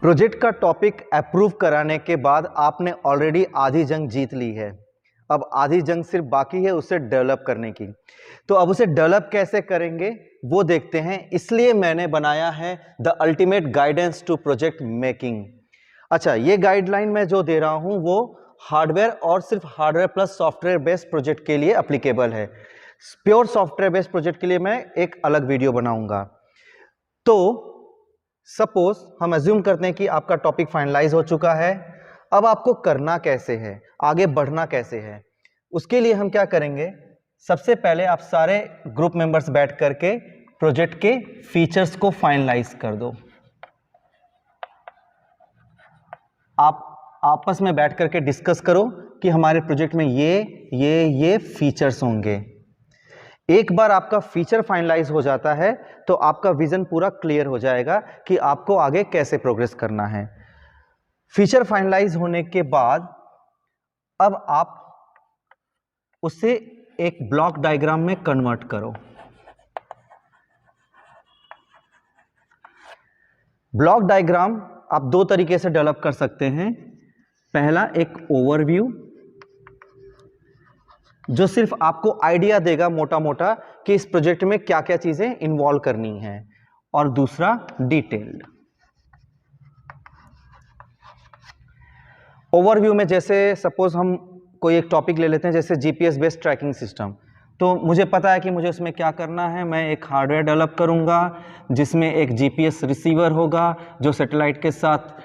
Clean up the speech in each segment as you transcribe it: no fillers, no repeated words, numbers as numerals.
Project का topic approve कराने के बाद आपने ऑलरेडी आधी जंग जीत ली है। अब आधी जंग सिर्फ बाकी है उसे डेवलप करने की। तो अब उसे डेवलप कैसे करेंगे वो देखते हैं। इसलिए मैंने बनाया है the ultimate guidance to project making. अच्छा, ये गाइडलाइन मैं जो दे रहा हूं वो हार्डवेयर और सिर्फ hardware plus software based project के लिए अप्लीकेबल है। प्योर सॉफ्टवेयर बेस्ड प्रोजेक्ट के लिए मैं एक अलग वीडियो बनाऊंगा। तो सपोज हम अज्यूम करते हैं कि आपका टॉपिक फाइनलाइज हो चुका है। अब आपको करना कैसे है, आगे बढ़ना कैसे है, उसके लिए हम क्या करेंगे। सबसे पहले आप सारे ग्रुप मेंबर्स बैठ करके प्रोजेक्ट के फीचर्स को फाइनलाइज कर दो। आप आपस में बैठ करके डिस्कस करो कि हमारे प्रोजेक्ट में ये फीचर्स होंगे। एक बार आपका फीचर फाइनलाइज हो जाता है तो आपका विजन पूरा क्लियर हो जाएगा कि आपको आगे कैसे प्रोग्रेस करना है। फीचर फाइनलाइज होने के बाद अब आप उसे एक ब्लॉक डायग्राम में कन्वर्ट करो। ब्लॉक डायग्राम आप दो तरीके से डेवलप कर सकते हैं। पहला एक ओवरव्यू जो सिर्फ आपको आइडिया देगा मोटा मोटा कि इस प्रोजेक्ट में क्या क्या चीजें इन्वॉल्व करनी है, और दूसरा डिटेल्ड। ओवरव्यू में जैसे सपोज हम कोई एक टॉपिक ले लेते हैं, जैसे जीपीएस बेस्ड ट्रैकिंग सिस्टम। तो मुझे पता है कि मुझे उसमें क्या करना है। मैं एक हार्डवेयर डेवलप करूंगा जिसमें एक जीपीएस रिसीवर होगा जो सैटेलाइट के साथ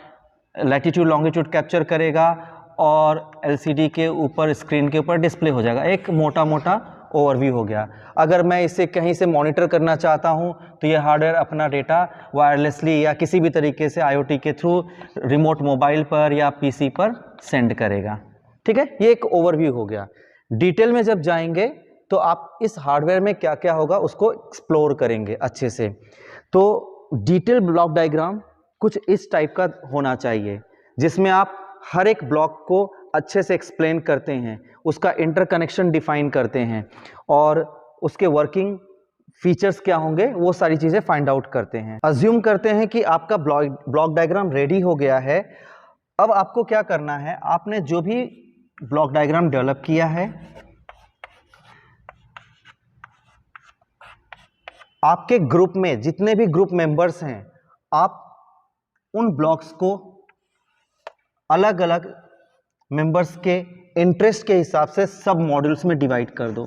लैटिट्यूड लॉन्गिट्यूड कैप्चर करेगा और एलसीडी के ऊपर स्क्रीन के ऊपर डिस्प्ले हो जाएगा। एक मोटा मोटा ओवरव्यू हो गया। अगर मैं इसे कहीं से मॉनिटर करना चाहता हूं तो ये हार्डवेयर अपना डेटा वायरलेसली या किसी भी तरीके से आईओटी के थ्रू रिमोट मोबाइल पर या पीसी पर सेंड करेगा। ठीक है, ये एक ओवरव्यू हो गया। डिटेल में जब जाएंगे तो आप इस हार्डवेयर में क्या क्या होगा उसको एक्सप्लोर करेंगे अच्छे से। तो डिटेल ब्लॉक डायग्राम कुछ इस टाइप का होना चाहिए जिसमें आप हर एक ब्लॉक को अच्छे से एक्सप्लेन करते हैं, उसका इंटरकनेक्शन डिफाइन करते हैं और उसके वर्किंग फीचर्स क्या होंगे वो सारी चीजें फाइंड आउट करते हैं। अज्यूम करते हैं कि आपका ब्लॉक डायग्राम रेडी हो गया है। अब आपको क्या करना है, आपने जो भी ब्लॉक डायग्राम डेवलप किया है आपके ग्रुप में जितने भी ग्रुप मेंबर्स हैं, आप उन ब्लॉक्स को अलग अलग मेंबर्स के इंटरेस्ट के हिसाब से सब मॉड्यूल्स में डिवाइड कर दो।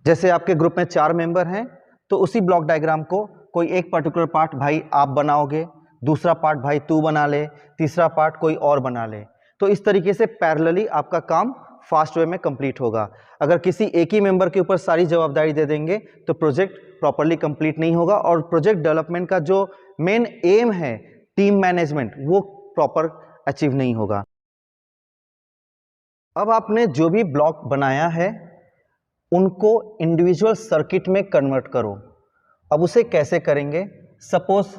जैसे आपके ग्रुप में 4 मेंबर हैं तो उसी ब्लॉक डायग्राम को कोई एक पर्टिकुलर पार्ट भाई आप बनाओगे, दूसरा पार्ट भाई तू बना ले, तीसरा पार्ट कोई और बना ले। तो इस तरीके से पैरेलली आपका काम फास्ट वे में कंप्लीट होगा। अगर किसी एक ही मेंबर के ऊपर सारी जवाबदारी दे देंगे तो प्रोजेक्ट प्रॉपर्ली कंप्लीट नहीं होगा और प्रोजेक्ट डेवलपमेंट का जो मेन एम है टीम मैनेजमेंट वो प्रॉपर अचीव नहीं होगा। अब आपने जो भी ब्लॉक बनाया है उनको इंडिविजुअल सर्किट में कन्वर्ट करो। अब उसे कैसे करेंगे, सपोज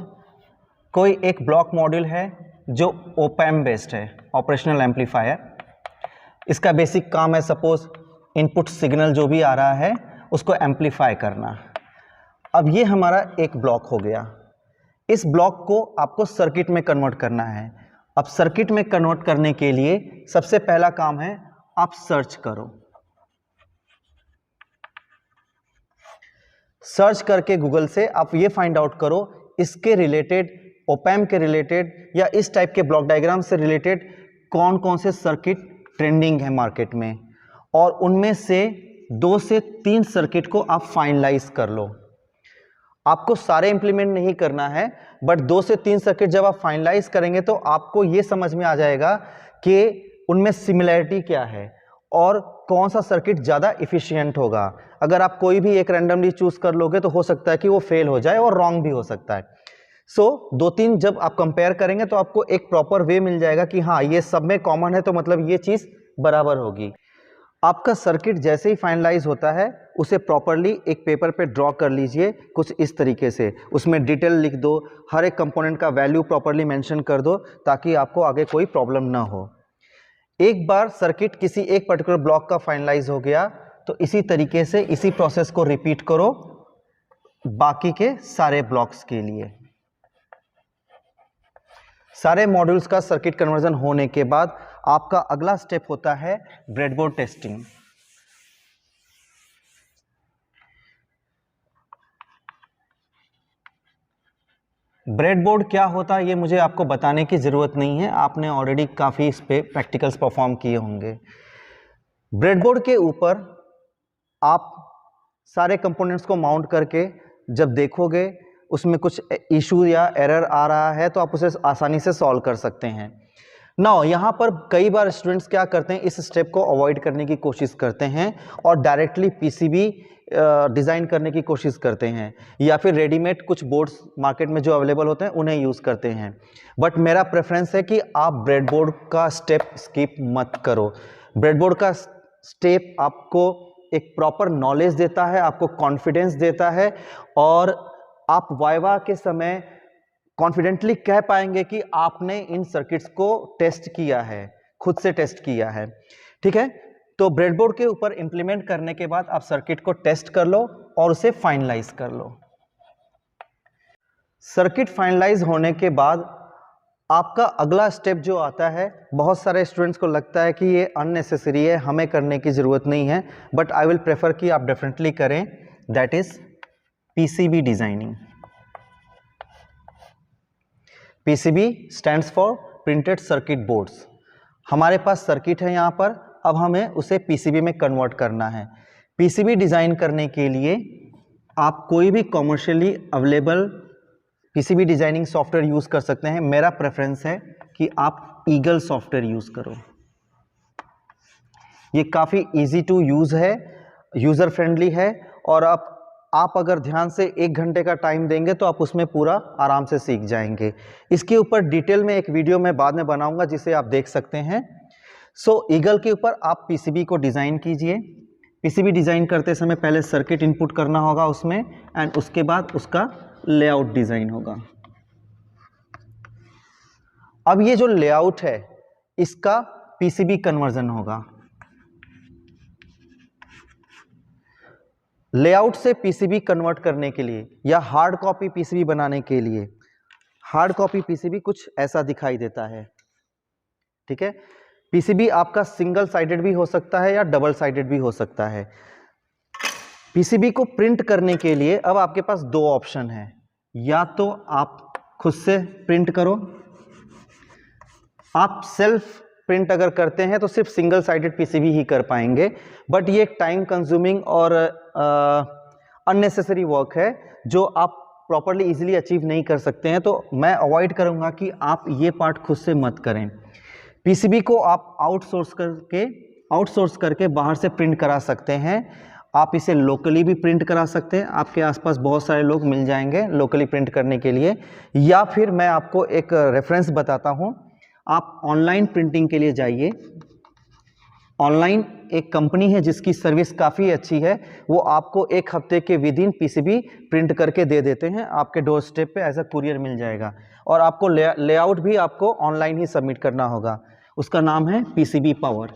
कोई एक ब्लॉक मॉड्यूल है जो ओपैम बेस्ड है, ऑपरेशनल एम्पलीफायर। इसका बेसिक काम है सपोज इनपुट सिग्नल जो भी आ रहा है उसको एम्पलीफाई करना। अब ये हमारा एक ब्लॉक हो गया। इस ब्लॉक को आपको सर्किट में कन्वर्ट करना है। अब सर्किट में कन्वर्ट करने के लिए सबसे पहला काम है आप सर्च करो। सर्च करके गूगल से आप ये फाइंड आउट करो इसके रिलेटेड, ओपैम के रिलेटेड या इस टाइप के ब्लॉक डायग्राम से रिलेटेड कौन कौन से सर्किट ट्रेंडिंग है मार्केट में, और उनमें से 2 से 3 सर्किट को आप फाइनलाइज कर लो। आपको सारे इंप्लीमेंट नहीं करना है, बट 2 से 3 सर्किट जब आप फाइनलाइज करेंगे तो आपको ये समझ में आ जाएगा कि उनमें सिमिलैरिटी क्या है और कौन सा सर्किट ज़्यादा इफिशियंट होगा। अगर आप कोई भी एक रैंडमली चूज कर लोगे तो हो सकता है कि वो फेल हो जाए और रॉन्ग भी हो सकता है। सो 2-3 जब आप कंपेयर करेंगे तो आपको एक प्रॉपर वे मिल जाएगा कि हाँ ये सब में कॉमन है तो मतलब ये चीज़ बराबर होगी। आपका सर्किट जैसे ही फाइनलाइज होता है उसे प्रॉपरली एक पेपर पे ड्रॉ कर लीजिए कुछ इस तरीके से। उसमें डिटेल लिख दो, हर एक कंपोनेंट का वैल्यू प्रॉपरली मेंशन कर दो ताकि आपको आगे कोई प्रॉब्लम ना हो। एक बार सर्किट किसी एक पर्टिकुलर ब्लॉक का फाइनलाइज हो गया तो इसी तरीके से इसी प्रोसेस को रिपीट करो बाकी के सारे ब्लॉक्स के लिए। सारे मॉड्यूल्स का सर्किट कन्वर्जन होने के बाद आपका अगला स्टेप होता है ब्रेडबोर्ड टेस्टिंग। ब्रेडबोर्ड क्या होता है ये मुझे आपको बताने की ज़रूरत नहीं है, आपने ऑलरेडी काफ़ी इस पे प्रैक्टिकल्स परफॉर्म किए होंगे। ब्रेडबोर्ड के ऊपर आप सारे कंपोनेंट्स को माउंट करके जब देखोगे उसमें कुछ इशू या एरर आ रहा है तो आप उसे आसानी से सॉल्व कर सकते हैं। नाउ यहाँ पर कई बार स्टूडेंट्स क्या करते हैं, इस स्टेप को अवॉइड करने की कोशिश करते हैं और डायरेक्टली पीसीबी डिज़ाइन करने की कोशिश करते हैं या फिर रेडीमेड कुछ बोर्ड्स मार्केट में जो अवेलेबल होते हैं उन्हें यूज़ करते हैं। बट मेरा प्रेफरेंस है कि आप ब्रेडबोर्ड का स्टेप स्किप मत करो। ब्रेडबोर्ड का स्टेप आपको एक प्रॉपर नॉलेज देता है, आपको कॉन्फिडेंस देता है और आप वाइवा के समय कॉन्फिडेंटली कह पाएंगे कि आपने इन सर्किट्स को टेस्ट किया है, खुद से टेस्ट किया है। ठीक है, तो ब्रेडबोर्ड के ऊपर इंप्लीमेंट करने के बाद आप सर्किट को टेस्ट कर लो और उसे फाइनलाइज कर लो। सर्किट फाइनलाइज होने के बाद आपका अगला स्टेप जो आता है, बहुत सारे स्टूडेंट्स को लगता है कि ये अननेसेसरी है, हमें करने की ज़रूरत नहीं है, बट आई विल प्रेफर कि आप डेफिनेटली करें, that is PCB designing. PCB stands for printed circuit boards. हमारे पास सर्किट है यहाँ पर, अब हमें उसे पीसीबी में कन्वर्ट करना है। पीसीबी डिज़ाइन करने के लिए आप कोई भी commercially available PCB designing software use कर सकते हैं। मेरा प्रेफरेंस है कि आप ईगल सॉफ्टवेयर यूज़ करो। ये काफ़ी इजी टू यूज़ है, यूज़र फ्रेंडली है और आप अगर ध्यान से 1 घंटे का टाइम देंगे तो आप उसमें पूरा आराम से सीख जाएंगे। इसके ऊपर डिटेल में एक वीडियो मैं बाद में बनाऊंगा जिसे आप देख सकते हैं। सो ईगल के ऊपर आप पीसीबी को डिज़ाइन कीजिए। पीसीबी डिज़ाइन करते समय पहले सर्किट इनपुट करना होगा उसमें एंड उसके बाद उसका लेआउट डिज़ाइन होगा। अब ये जो लेआउट है इसका पीसीबी कन्वर्जन होगा। लेआउट से पीसीबी कन्वर्ट करने के लिए या हार्ड कॉपी पीसीबी बनाने के लिए, हार्ड कॉपी पीसीबी कुछ ऐसा दिखाई देता है। ठीक है, पीसीबी आपका सिंगल साइडेड भी हो सकता है या डबल साइडेड भी हो सकता है। पीसीबी को प्रिंट करने के लिए अब आपके पास 2 ऑप्शन है, या तो आप खुद से प्रिंट करो। आप सेल्फ प्रिंट अगर करते हैं तो सिर्फ सिंगल साइडेड पीसीबी ही कर पाएंगे, बट ये एक टाइम कंज्यूमिंग और अननेसेसरी वर्क है जो आप प्रॉपरली इजीली अचीव नहीं कर सकते हैं, तो मैं अवॉइड करूंगा कि आप ये पार्ट खुद से मत करें। पीसीबी को आप आउटसोर्स करके बाहर से प्रिंट करा सकते हैं। आप इसे लोकली भी प्रिंट करा सकते हैं, आपके आसपास बहुत सारे लोग मिल जाएंगे लोकली प्रिंट करने के लिए, या फिर मैं आपको एक रेफरेंस बताता हूं, आप ऑनलाइन प्रिंटिंग के लिए जाइए। ऑनलाइन एक कंपनी है जिसकी सर्विस काफ़ी अच्छी है, वो आपको 1 हफ्ते के विदिन पीसीबी प्रिंट करके दे देते हैं, आपके डोर स्टेप पे एज अ कुरियर मिल जाएगा और आपको लेआउट भी आपको ऑनलाइन ही सबमिट करना होगा। उसका नाम है पीसीबी पावर।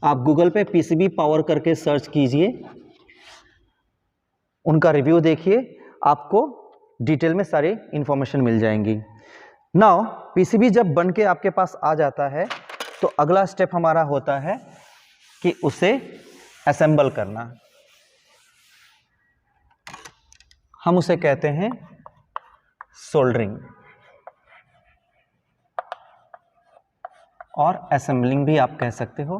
आप गूगल पे पीसीबी पावर करके सर्च कीजिए, उनका रिव्यू देखिए, आपको डिटेल में सारी इंफॉर्मेशन मिल जाएंगी। नाउ पीसीबी जब बन के आपके पास आ जाता है तो अगला स्टेप हमारा होता है कि उसे असेंबल करना। हम उसे कहते हैं सोल्डरिंग और असेंबलिंग भी आप कह सकते हो।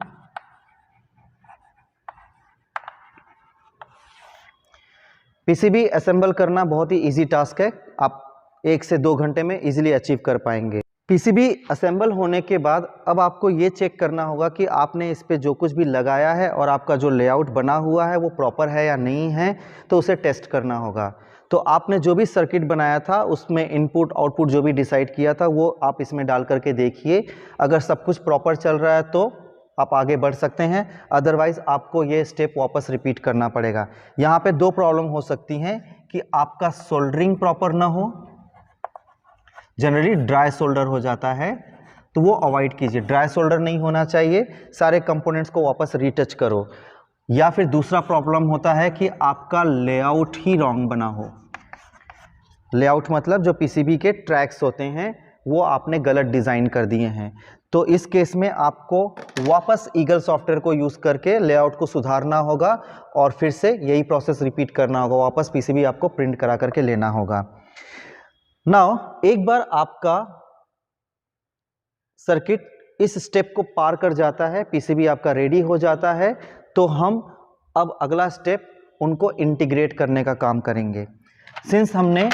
पीसीबी असेंबल करना बहुत ही इजी टास्क है, आप 1 से 2 घंटे में इजीली अचीव कर पाएंगे। पीसीबी असेंबल होने के बाद अब आपको ये चेक करना होगा कि आपने इस पे जो कुछ भी लगाया है और आपका जो लेआउट बना हुआ है वो प्रॉपर है या नहीं है, तो उसे टेस्ट करना होगा। तो आपने जो भी सर्किट बनाया था उसमें इनपुट आउटपुट जो भी डिसाइड किया था वो आप इसमें डाल करके देखिए। अगर सब कुछ प्रॉपर चल रहा है तो आप आगे बढ़ सकते हैं, अदरवाइज आपको ये स्टेप वापस रिपीट करना पड़ेगा। यहाँ पे 2 प्रॉब्लम हो सकती हैं कि आपका सोल्डरिंग प्रॉपर ना हो, जनरली ड्राई सोल्डर हो जाता है, तो वो अवॉइड कीजिए। ड्राई सोल्डर नहीं होना चाहिए, सारे कंपोनेंट्स को वापस रीटच करो। या फिर दूसरा प्रॉब्लम होता है कि आपका लेआउट ही रॉन्ग बना हो। लेआउट मतलब जो पीसीबी के ट्रैक्स होते हैं वो आपने गलत डिज़ाइन कर दिए हैं। तो इस केस में आपको वापस ईगल सॉफ्टवेयर को यूज़ करके लेआउट को सुधारना होगा और फिर से यही प्रोसेस रिपीट करना होगा, वापस पीसीबी आपको प्रिंट करा करके लेना होगा। नाउ एक बार आपका सर्किट इस स्टेप को पार कर जाता है, पीसीबी आपका रेडी हो जाता है, तो हम अब अगला स्टेप उनको इंटीग्रेट करने का काम करेंगे। सिंस हमने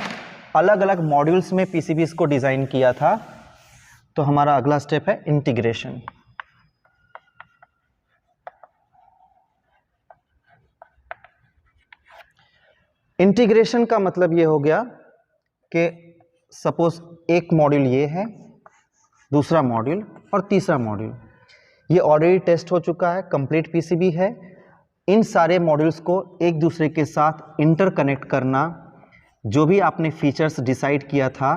अलग अलग मॉड्यूल्स में पीसीबीज को डिज़ाइन किया था, तो हमारा अगला स्टेप है इंटीग्रेशन। इंटीग्रेशन का मतलब ये हो गया कि सपोज एक मॉड्यूल ये है, दूसरा मॉड्यूल और तीसरा मॉड्यूल, ये ऑलरेडी टेस्ट हो चुका है, कंप्लीट पीसीबी है। इन सारे मॉड्यूल्स को एक दूसरे के साथ इंटरकनेक्ट करना, जो भी आपने फीचर्स डिसाइड किया था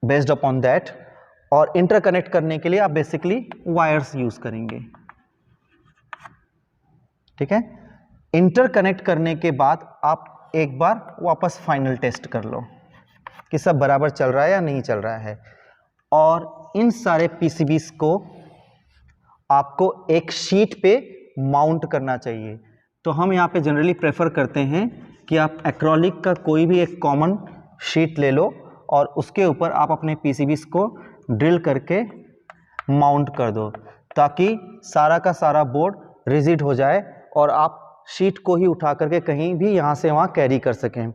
बेस्ड अपॉन दैट, और इंटरकनेक्ट करने के लिए आप बेसिकली वायर्स यूज करेंगे। ठीक है, इंटरकनेक्ट करने के बाद आप एक बार वापस फाइनल टेस्ट कर लो कि सब बराबर चल रहा है या नहीं चल रहा है। और इन सारे पीसीबीज को आपको एक शीट पे माउंट करना चाहिए। तो हम यहाँ पे जनरली प्रेफर करते हैं कि आप एक्रेलिक का कोई भी एक कॉमन शीट ले लो और उसके ऊपर आप अपने पीसीबीज को ड्रिल करके माउंट कर दो, ताकि सारा का सारा बोर्ड रिजिड हो जाए और आप शीट को ही उठा करके कहीं भी यहाँ से वहाँ कैरी कर सकें।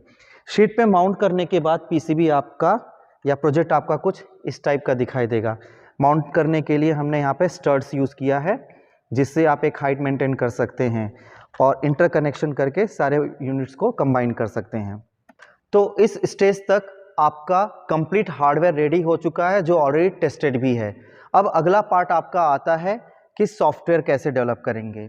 शीट पे माउंट करने के बाद पीसीबी आपका या प्रोजेक्ट आपका कुछ इस टाइप का दिखाई देगा। माउंट करने के लिए हमने यहाँ पे स्टड्स यूज़ किया है, जिससे आप एक हाइट मेंटेन कर सकते हैं और इंटरकनेक्शन करके सारे यूनिट्स को कंबाइन कर सकते हैं। तो इस स्टेज तक आपका कंप्लीट हार्डवेयर रेडी हो चुका है, जो ऑलरेडी टेस्टेड भी है। अब अगला पार्ट आपका आता है कि सॉफ्टवेयर कैसे डेवलप करेंगे।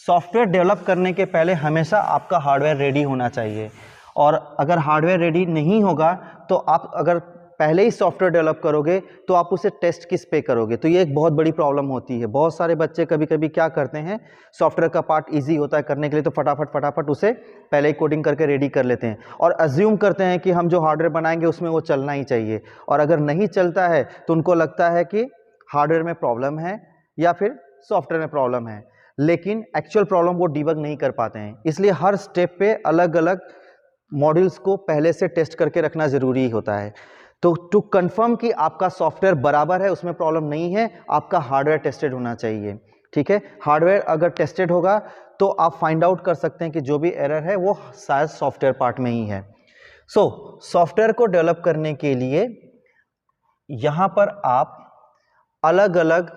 सॉफ्टवेयर डेवलप करने के पहले हमेशा आपका हार्डवेयर रेडी होना चाहिए, और अगर हार्डवेयर रेडी नहीं होगा तो आप अगर पहले ही सॉफ्टवेयर डेवलप करोगे तो आप उसे टेस्ट किस पे करोगे, तो ये एक बहुत बड़ी प्रॉब्लम होती है। बहुत सारे बच्चे कभी कभी क्या करते हैं, सॉफ्टवेयर का पार्ट इजी होता है करने के लिए, तो फटाफट उसे पहले ही कोडिंग करके रेडी कर लेते हैं और अज्यूम करते हैं कि हम जो हार्डवेयर बनाएंगे उसमें वो चलना ही चाहिए, और अगर नहीं चलता है तो उनको लगता है कि हार्डवेयर में प्रॉब्लम है या फिर सॉफ्टवेयर में प्रॉब्लम है, लेकिन एक्चुअल प्रॉब्लम वो डिबग नहीं कर पाते हैं। इसलिए हर स्टेप पे अलग अलग मॉड्यूल्स को पहले से टेस्ट करके रखना ज़रूरी होता है। तो टू कंफर्म कि आपका सॉफ्टवेयर बराबर है, उसमें प्रॉब्लम नहीं है, आपका हार्डवेयर टेस्टेड होना चाहिए। ठीक है, हार्डवेयर अगर टेस्टेड होगा तो आप फाइंड आउट कर सकते हैं कि जो भी एरर है वो शायद सॉफ्टवेयर पार्ट में ही है। सो सॉफ्टवेयर को डेवलप करने के लिए यहाँ पर आप अलग अलग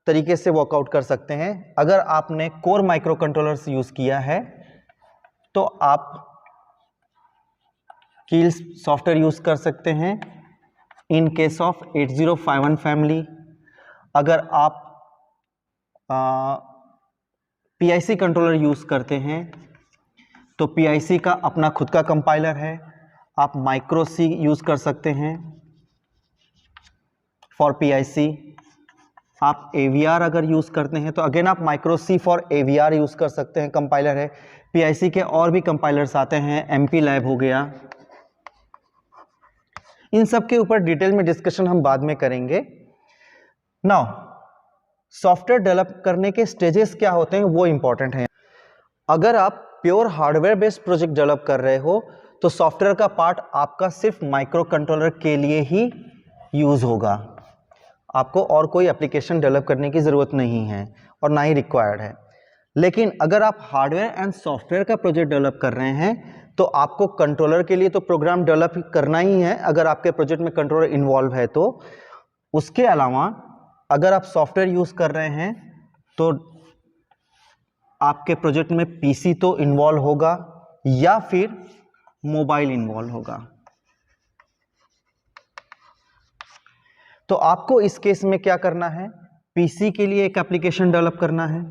तरीके से वर्कआउट कर सकते हैं। अगर आपने कोर माइक्रो कंट्रोलर्स यूज़ किया है तो आप कील्स सॉफ्टवेयर यूज़ कर सकते हैं इन केस ऑफ 8051 फैमिली। अगर आप PIC कंट्रोलर यूज़ करते हैं तो PIC का अपना खुद का कंपाइलर है। आप माइक्रो सी यूज़ कर सकते हैं फॉर PIC। आप AVR अगर यूज़ करते हैं तो अगेन आप micro C for AVR use कर सकते हैं, कंपाइलर है। PIC के और भी कंपाइलर्स आते हैं, MP लैब हो गया। इन सब के ऊपर डिटेल में डिस्कशन हम बाद में करेंगे। नाउ सॉफ्टवेयर डेवलप करने के स्टेजेस क्या होते हैं वो इंपॉर्टेंट है। अगर आप pure hardware based project develop कर रहे हो तो सॉफ्टवेयर का पार्ट आपका सिर्फ माइक्रो कंट्रोलर के लिए ही यूज होगा, आपको और कोई एप्लीकेशन डेवलप करने की ज़रूरत नहीं है और ना ही रिक्वायर्ड है। लेकिन अगर आप हार्डवेयर एंड सॉफ्टवेयर का प्रोजेक्ट डेवलप कर रहे हैं तो आपको कंट्रोलर के लिए तो प्रोग्राम डेवलप करना ही है, अगर आपके प्रोजेक्ट में कंट्रोलर इन्वॉल्व है तो। उसके अलावा अगर आप सॉफ्टवेयर यूज़ कर रहे हैं तो आपके प्रोजेक्ट में PC तो इन्वॉल्व होगा या फिर मोबाइल इन्वॉल्व होगा। तो आपको इस केस में क्या करना है, PC के लिए एक एप्लीकेशन डेवलप करना है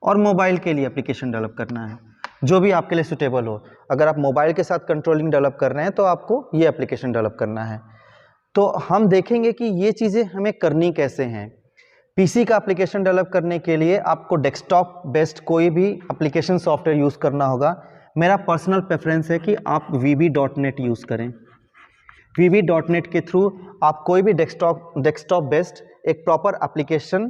और मोबाइल के लिए एप्लीकेशन डेवलप करना है, जो भी आपके लिए सुटेबल हो। अगर आप मोबाइल के साथ कंट्रोलिंग डेवलप कर रहे हैं तो आपको ये एप्लीकेशन डेवलप करना है। तो हम देखेंगे कि ये चीज़ें हमें करनी कैसे हैं। PC का एप्लीकेशन डेवलप करने के लिए आपको डेस्कटॉप बेस्ड कोई भी एप्लीकेशन सॉफ्टवेयर यूज़ करना होगा। मेरा पर्सनल प्रेफरेंस है कि आप VB.NET यूज़ करें। VB.NET के थ्रू आप कोई भी डेस्कटॉप बेस्ड एक प्रॉपर एप्लीकेशन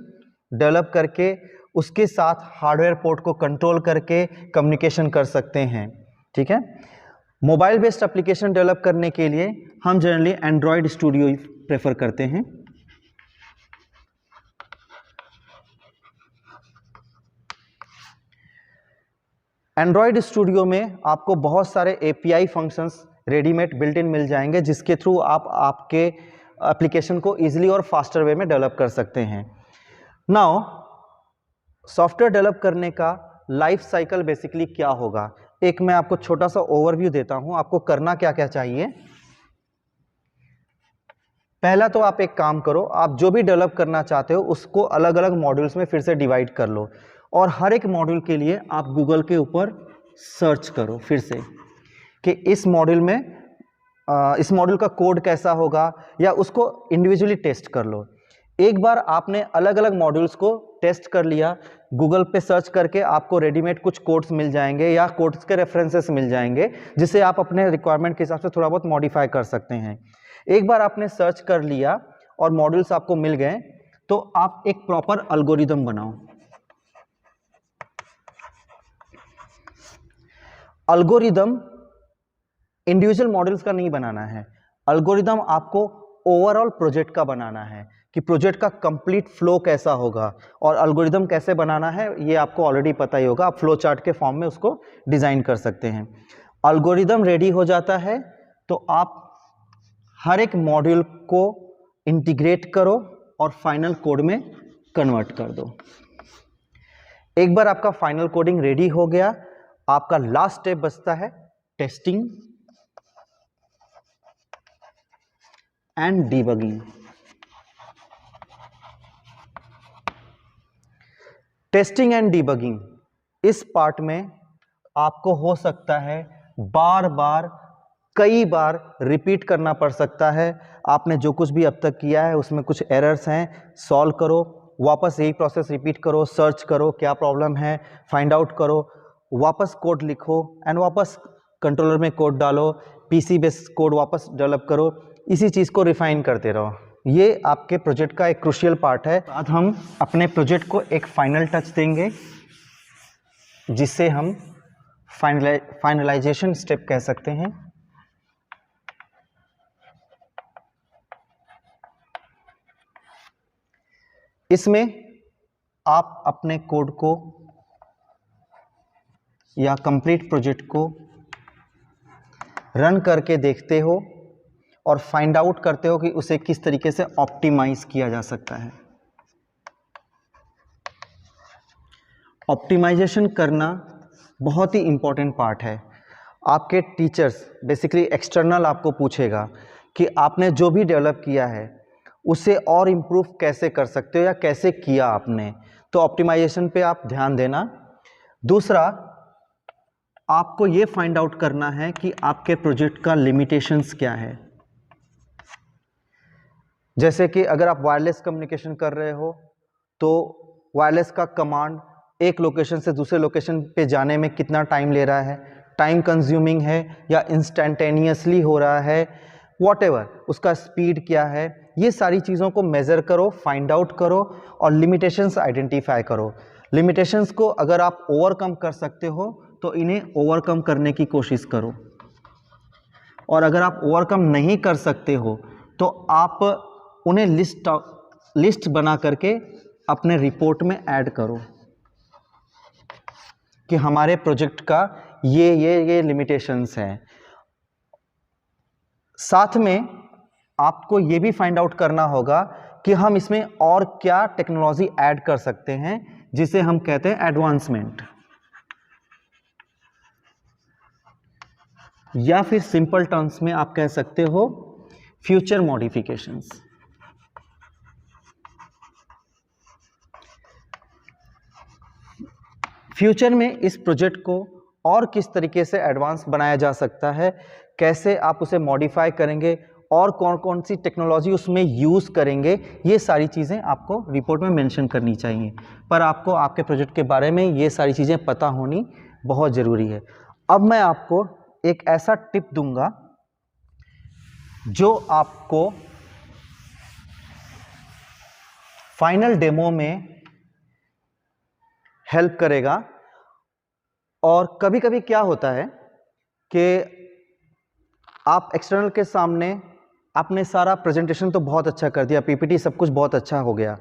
डेवलप करके उसके साथ हार्डवेयर पोर्ट को कंट्रोल करके कम्युनिकेशन कर सकते हैं। ठीक है, मोबाइल बेस्ड एप्लीकेशन डेवलप करने के लिए हम जनरली एंड्रॉयड स्टूडियो प्रेफर करते हैं। एंड्रॉयड स्टूडियो में आपको बहुत सारे API functions readymade built in मिल जाएंगे, जिसके थ्रू आप आपके एप्लीकेशन को इजीली और फास्टर वे में डेवलप कर सकते हैं। नाउ सॉफ्टवेयर डेवलप करने का लाइफ साइकिल बेसिकली क्या होगा, एक मैं आपको छोटा सा ओवरव्यू देता हूं। आपको करना क्या क्या चाहिए। पहला तो आप एक काम करो, आप जो भी डेवलप करना चाहते हो उसको अलग अलग मॉड्यूल्स में फिर से डिवाइड कर लो, और हर एक मॉड्यूल के लिए आप गूगल के ऊपर सर्च करो फिर से कि इस मॉड्यूल में इस मॉड्यूल का कोड कैसा होगा, या उसको इंडिविजुअली टेस्ट कर लो। एक बार आपने अलग अलग मॉड्यूल्स को टेस्ट कर लिया, गूगल पे सर्च करके आपको रेडीमेड कुछ कोड्स मिल जाएंगे या कोड्स के रेफरेंसेस मिल जाएंगे, जिसे आप अपने रिक्वायरमेंट के हिसाब से थोड़ा बहुत मॉडिफाई कर सकते हैं। एक बार आपने सर्च कर लिया और मॉड्यूल्स आपको मिल गए, तो आप एक प्रॉपर एल्गोरिदम बनाओ। एल्गोरिदम इंडिविजुअल मॉड्यूल्स का नहीं बनाना है, एल्गोरिदम आपको ओवरऑल प्रोजेक्ट का बनाना है कि प्रोजेक्ट का कंप्लीट फ्लो कैसा होगा। और एल्गोरिदम कैसे बनाना है ये आपको ऑलरेडी पता ही होगा, आप फ्लो चार्ट के फॉर्म में उसको डिजाइन कर सकते हैं। एल्गोरिदम रेडी हो जाता है तो आप हर एक मॉड्यूल को इंटीग्रेट करो और फाइनल कोड में कन्वर्ट कर दो। एक बार आपका फाइनल कोडिंग रेडी हो गया, आपका लास्ट स्टेप बचता है testing and debugging. Testing and debugging, इस पार्ट में आपको हो सकता है बार बार कई बार रिपीट करना पड़ सकता है। आपने जो कुछ भी अब तक किया है उसमें कुछ एरर्स हैं, सॉल्व करो, वापस यही प्रोसेस रिपीट करो, सर्च करो क्या प्रॉब्लम है, फाइंड आउट करो, वापस कोड लिखो एंड वापस कंट्रोलर में कोड डालो, पीसी बेस्ड कोड वापस डेवलप करो, इसी चीज़ को रिफाइन करते रहो। ये आपके प्रोजेक्ट का एक क्रूशियल पार्ट है। आज हम अपने प्रोजेक्ट को एक फाइनल टच देंगे, जिससे हम फाइनलाइजेशन स्टेप कह सकते हैं। इसमें आप अपने कोड को या कंप्लीट प्रोजेक्ट को रन करके देखते हो और फाइंड आउट करते हो कि उसे किस तरीके से ऑप्टिमाइज किया जा सकता है। ऑप्टिमाइजेशन करना बहुत ही इंपॉर्टेंट पार्ट है। आपके टीचर्स बेसिकली एक्सटर्नल आपको पूछेगा कि आपने जो भी डेवलप किया है उसे और इम्प्रूव कैसे कर सकते हो या कैसे किया आपने, तो ऑप्टिमाइजेशन पे आप ध्यान देना। दूसरा, आपको ये फाइंड आउट करना है कि आपके प्रोजेक्ट का लिमिटेशंस क्या है। जैसे कि अगर आप वायरलेस कम्युनिकेशन कर रहे हो तो वायरलेस का कमांड एक लोकेशन से दूसरे लोकेशन पे जाने में कितना टाइम ले रहा है, टाइम कंज्यूमिंग है या इंस्टेंटेनियसली हो रहा है, वॉटेवर उसका स्पीड क्या है, ये सारी चीज़ों को मेज़र करो, फाइंड आउट करो और लिमिटेशंस आइडेंटिफाई करो। लिमिटेशंस को अगर आप ओवरकम कर सकते हो तो इन्हें ओवरकम करने की कोशिश करो, और अगर आप ओवरकम नहीं कर सकते हो तो आप उन्हें लिस्ट बना करके अपने रिपोर्ट में ऐड करो कि हमारे प्रोजेक्ट का ये लिमिटेशंस हैं। साथ में आपको ये भी फाइंड आउट करना होगा कि हम इसमें और क्या टेक्नोलॉजी ऐड कर सकते हैं, जिसे हम कहते हैं एडवांसमेंट, या फिर सिंपल टर्म्स में आप कह सकते हो फ्यूचर मॉडिफिकेशंस। फ्यूचर में इस प्रोजेक्ट को और किस तरीके से एडवांस बनाया जा सकता है, कैसे आप उसे मॉडिफाई करेंगे और कौन कौन सी टेक्नोलॉजी उसमें यूज़ करेंगे, ये सारी चीज़ें आपको रिपोर्ट में मेंशन करनी चाहिए। पर आपको आपके प्रोजेक्ट के बारे में ये सारी चीज़ें पता होनी बहुत ज़रूरी है। अब मैं आपको एक ऐसा टिप दूंगा जो आपको फाइनल डेमो में हेल्प करेगा। और कभी कभी क्या होता है कि आप एक्सटर्नल के सामने आपने सारा प्रेजेंटेशन तो बहुत अच्छा कर दिया, पीपीटी सब कुछ बहुत अच्छा हो गया,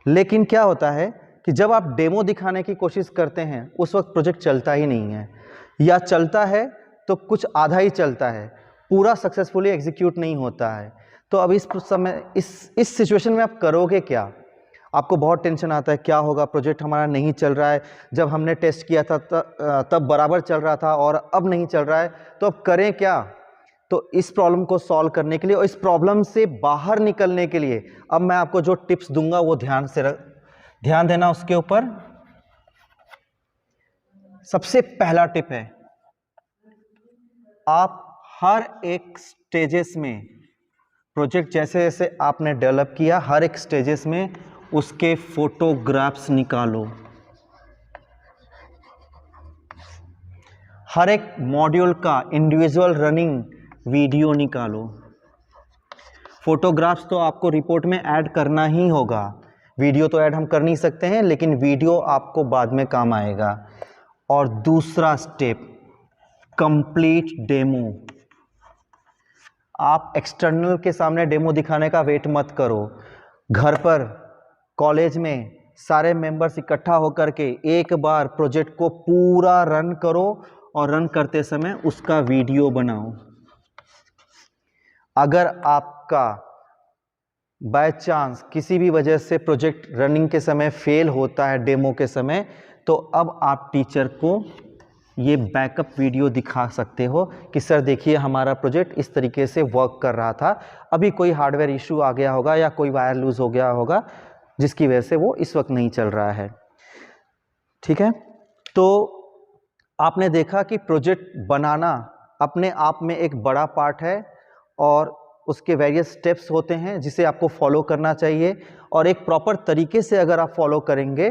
लेकिन क्या होता है कि जब आप डेमो दिखाने की कोशिश करते हैं उस वक्त प्रोजेक्ट चलता ही नहीं है, या चलता है तो कुछ आधा ही चलता है, पूरा सक्सेसफुली एग्जीक्यूट नहीं होता है। तो अब इस समय इस सिचुएशन में आप करोगे क्या? आपको बहुत टेंशन आता है, क्या होगा, प्रोजेक्ट हमारा नहीं चल रहा है, जब हमने टेस्ट किया था तब बराबर चल रहा था और अब नहीं चल रहा है, तो अब करें क्या? तो इस प्रॉब्लम को सॉल्व करने के लिए और इस प्रॉब्लम से बाहर निकलने के लिए अब मैं आपको जो टिप्स दूंगा वो ध्यान देना उसके ऊपर। सबसे पहला टिप है, आप हर एक स्टेजेस में प्रोजेक्ट जैसे जैसे आपने डेवलप किया, हर एक स्टेजेस में उसके फोटोग्राफ्स निकालो। हर एक मॉड्यूल का इंडिविजुअल रनिंग वीडियो निकालो। फोटोग्राफ्स तो आपको रिपोर्ट में ऐड करना ही होगा, वीडियो तो ऐड हम कर नहीं सकते हैं, लेकिन वीडियो आपको बाद में काम आएगा। और दूसरा स्टेप, कंप्लीट डेमो। आप एक्सटर्नल के सामने डेमो दिखाने का वेट मत करो, घर पर कॉलेज में सारे मेंबर्स इकट्ठा होकर के एक बार प्रोजेक्ट को पूरा रन करो और रन करते समय उसका वीडियो बनाओ। अगर आपका बाय चांस किसी भी वजह से प्रोजेक्ट रनिंग के समय फेल होता है डेमो के समय, तो अब आप टीचर को ये बैकअप वीडियो दिखा सकते हो कि सर देखिए हमारा प्रोजेक्ट इस तरीके से वर्क कर रहा था, अभी कोई हार्डवेयर इशू आ गया होगा या कोई वायर लूज हो गया होगा जिसकी वजह से वो इस वक्त नहीं चल रहा है। ठीक है, तो आपने देखा कि प्रोजेक्ट बनाना अपने आप में एक बड़ा पार्ट है और उसके वेरियस स्टेप्स होते हैं जिसे आपको फॉलो करना चाहिए, और एक प्रॉपर तरीके से अगर आप फॉलो करेंगे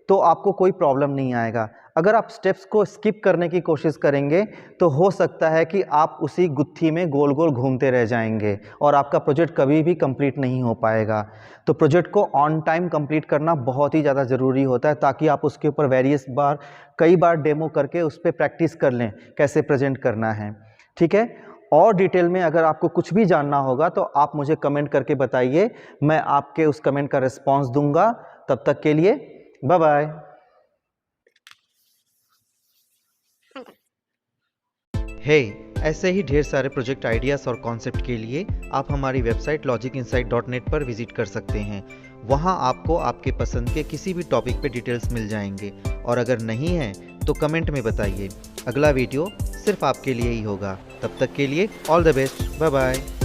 तो आपको कोई प्रॉब्लम नहीं आएगा। अगर आप स्टेप्स को स्किप करने की कोशिश करेंगे तो हो सकता है कि आप उसी गुत्थी में गोल गोल घूमते रह जाएंगे और आपका प्रोजेक्ट कभी भी कंप्लीट नहीं हो पाएगा। तो प्रोजेक्ट को ऑन टाइम कंप्लीट करना बहुत ही ज़्यादा ज़रूरी होता है, ताकि आप उसके ऊपर कई बार डेमो करके उस पर प्रैक्टिस कर लें कैसे प्रेजेंट करना है। ठीक है, और डिटेल में अगर आपको कुछ भी जानना होगा तो आप मुझे कमेंट करके बताइए, मैं आपके उस कमेंट का रिस्पॉन्स दूंगा। तब तक के लिए बाय बाय। हे, ऐसे ही ढेर सारे प्रोजेक्ट आइडियाज़ और कॉन्सेप्ट के लिए आप हमारी वेबसाइट logicinsight.net पर विजिट कर सकते हैं। वहां आपको आपके पसंद के किसी भी टॉपिक पे डिटेल्स मिल जाएंगे, और अगर नहीं है तो कमेंट में बताइए। अगला वीडियो सिर्फ आपके लिए ही होगा। तब तक के लिए all the best, bye bye.